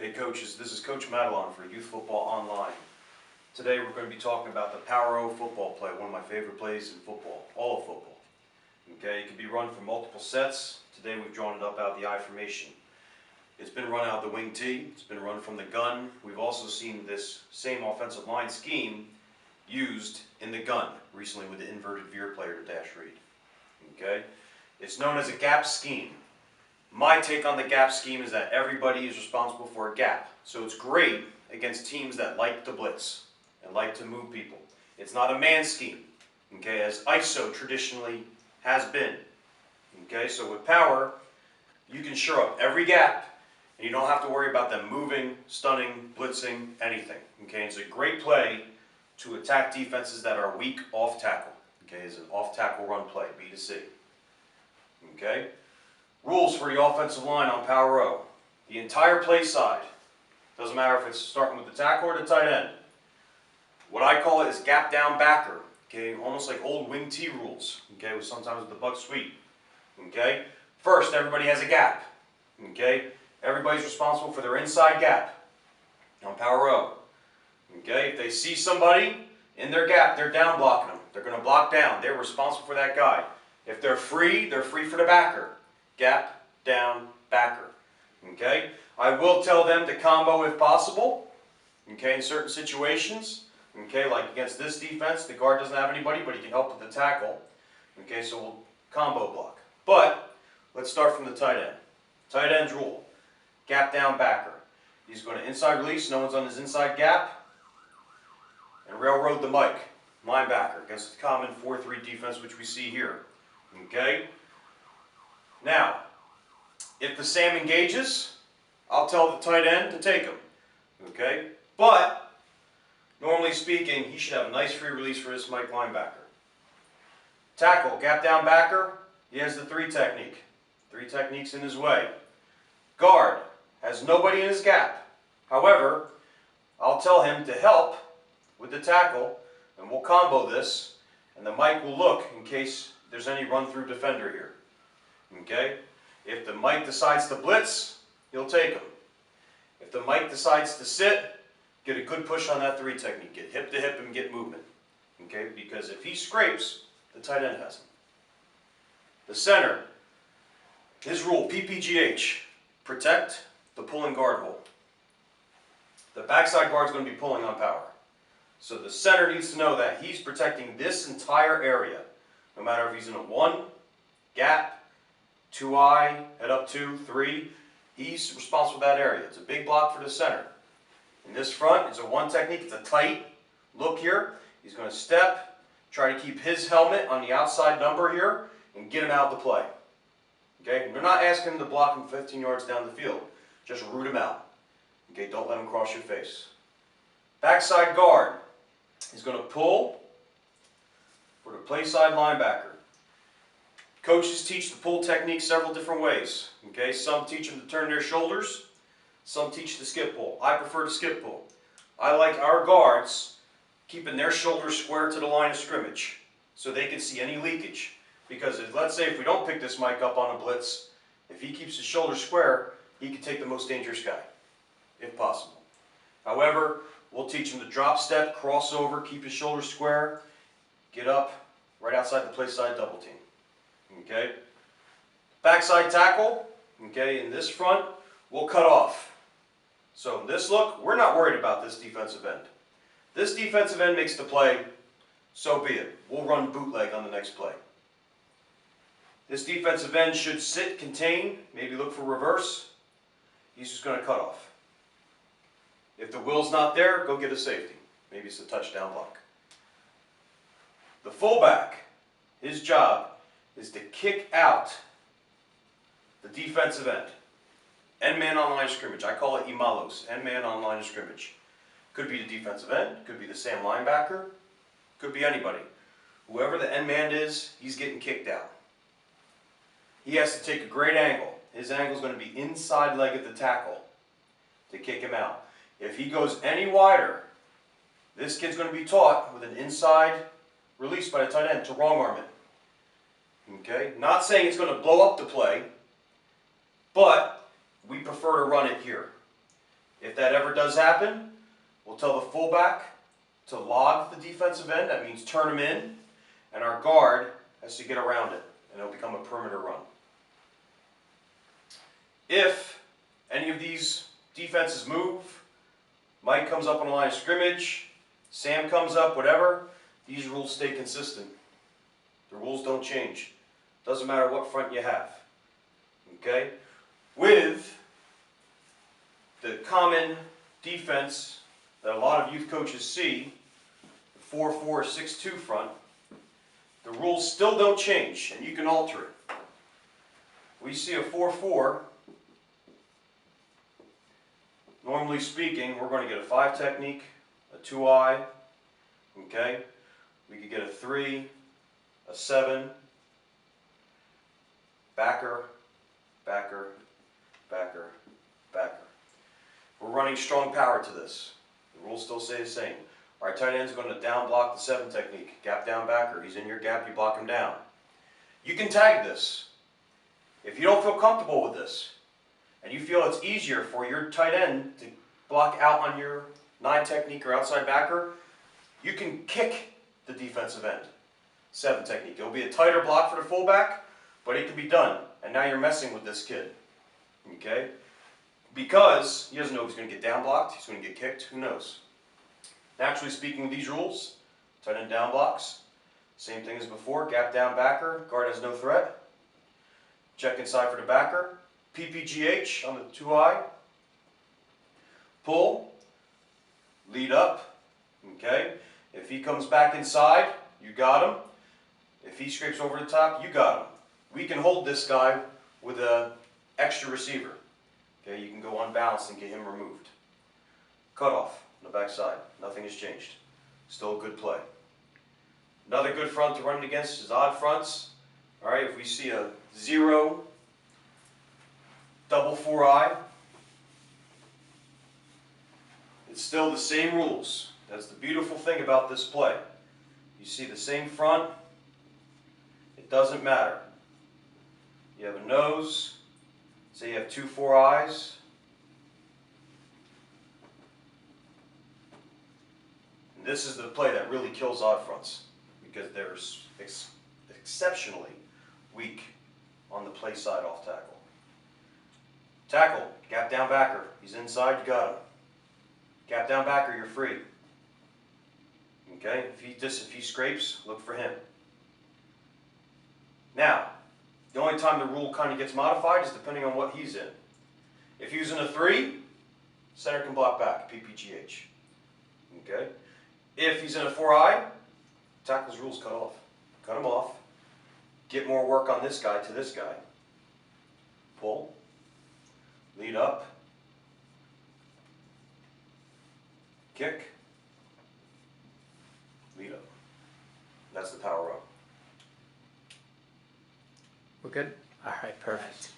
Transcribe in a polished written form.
Hey coaches, this is Coach Madelon for Youth Football Online. Today we're going to be talking about the Power O football play, one of my favorite plays in football, all of football. Okay, it can be run for multiple sets. Today we've drawn it up out of the I formation. It's been run out of the wing T, it's been run from the gun. We've also seen this same offensive line scheme used in the gun recently with the inverted veer player to dash read. Okay, it's known as a gap scheme. My take on the gap scheme is that everybody is responsible for a gap. So it's great against teams that like to blitz and like to move people. It's not a man scheme, okay, as ISO traditionally has been. Okay, so with power, you can shore up every gap and you don't have to worry about them moving, stunning, blitzing, anything. Okay, it's a great play to attack defenses that are weak off tackle. Okay, it's an off tackle run play, B to C. Okay. Rules for the offensive line on Power O. The entire play side, doesn't matter if it's starting with the tackle or the tight end. What I call it is gap down backer, okay, almost like old wing T rules, okay, with sometimes with the buck sweep, okay. First, everybody has a gap, okay. Everybody's responsible for their inside gap on Power O, okay. If they see somebody in their gap, they're down blocking them. They're going to block down. They're responsible for that guy. If they're free for the backer. Gap, down, backer. Okay? I will tell them to combo if possible. Okay, in certain situations. Okay, like against this defense, the guard doesn't have anybody, but he can help with the tackle. Okay, so we'll combo block. But let's start from the tight end. Tight end's rule. Gap down, backer. He's going to inside release, no one's on his inside gap. And railroad the Mike, linebacker, against the common 4-3 defense, which we see here. Okay? Now, if the Sam engages, I'll tell the tight end to take him, okay? But, normally speaking, he should have a nice free release for this Mike linebacker. Tackle, gap down backer, he has the 3 technique. 3 techniques in his way. Guard, has nobody in his gap. However, I'll tell him to help with the tackle, and we'll combo this, and the Mike will look in case there's any run-through defender here. Okay? If the Mike decides to blitz, he'll take him. If the Mike decides to sit, get a good push on that 3 technique. Get hip to hip and get movement. Okay? Because if he scrapes, the tight end has him. The center, his rule, PPGH, protect the pulling guard hole. The backside guard is going to be pulling on power. So the center needs to know that he's protecting this entire area. No matter if he's in a 1, gap, 2I, head up 2, 3, he's responsible for that area. It's a big block for the center. In this front, it's a 1 technique, it's a tight look here. He's going to step, try to keep his helmet on the outside number here, and get him out of the play. Okay, we're not asking him to block him 15 yards down the field. Just root him out. Okay, don't let him cross your face. Backside guard is going to pull for the play side linebacker. Coaches teach the pull technique several different ways. Okay, some teach them to turn their shoulders, some teach the skip pull. I prefer the skip pull. I like our guards keeping their shoulders square to the line of scrimmage so they can see any leakage. Because let's say if we don't pick this Mike up on a blitz, if he keeps his shoulders square, he can take the most dangerous guy, if possible. However, we'll teach him to drop step, cross over, keep his shoulders square, get up right outside the play side double team. Okay, backside tackle, okay, in this front, we'll cut off. So in this look, we're not worried about this defensive end. This defensive end makes the play, so be it. We'll run bootleg on the next play. This defensive end should sit, contain, maybe look for reverse. He's just going to cut off. If the will's not there, go get a safety. Maybe it's a touchdown block. The fullback, his job is to kick out the defensive end. End man on line of scrimmage. I call it Imalos, end man on line of scrimmage. Could be the defensive end, could be the Sam linebacker, could be anybody. Whoever the end man is, he's getting kicked out. He has to take a great angle. His angle is going to be inside leg of the tackle to kick him out. If he goes any wider, this kid's going to be taught with an inside release by the tight end to wrong arm it. Okay, not saying it's going to blow up the play, but we prefer to run it here. If that ever does happen, we'll tell the fullback to log the defensive end. That means turn him in. And our guard has to get around it, and it'll become a perimeter run. If any of these defenses move, Mike comes up on the line of scrimmage, Sam comes up, whatever, these rules stay consistent. The rules don't change. Doesn't matter what front you have. Okay? With the common defense that a lot of youth coaches see, the 4-4, 6-2 front, the rules still don't change, and you can alter it. We see a 4-4. Normally speaking, we're going to get a 5 technique, a 2-eye, okay? We could get a 3, a 7, backer, backer, backer, backer. We're running strong power to this. The rules still say the same. Our tight end's going to down block the 7 technique. Gap down backer. He's in your gap, you block him down. You can tag this. If you don't feel comfortable with this, and you feel it's easier for your tight end to block out on your 9 technique or outside backer, you can kick the defensive end. 7 technique. It'll be a tighter block for the fullback, but it can be done. And now you're messing with this kid. Okay? Because he doesn't know if he's going to get down blocked, he's going to get kicked, who knows? Naturally speaking, with these rules, tight end down blocks, same thing as before, gap down backer, guard has no threat. Check inside for the backer, PPGH on the 2-eye, pull, lead up, okay? If he comes back inside, you got him. If he scrapes over the top, you got him. We can hold this guy with an extra receiver. Okay, you can go unbalanced and get him removed. Cut off on the backside. Nothing has changed. Still a good play. Another good front to run it against is odd fronts. All right, if we see a 0, double 4-eye, it's still the same rules. That's the beautiful thing about this play. You see the same front, it doesn't matter. You have a nose, say you have 2 4-eyes. And this is the play that really kills odd fronts because they're exceptionally weak on the play side off tackle. Tackle, gap down backer. He's inside, you got him. Gap down backer, you're free. Okay, if he scrapes, look for him. Now, the only time the rule kind of gets modified is depending on what he's in. If he's in a 3, center can block back, PPGH. Okay? If he's in a 4-eye, tackle's rules cut off. Cut him off. Get more work on this guy to this guy. Pull. Lead up. Kick. Lead up. That's the power up. We're good? All right, perfect.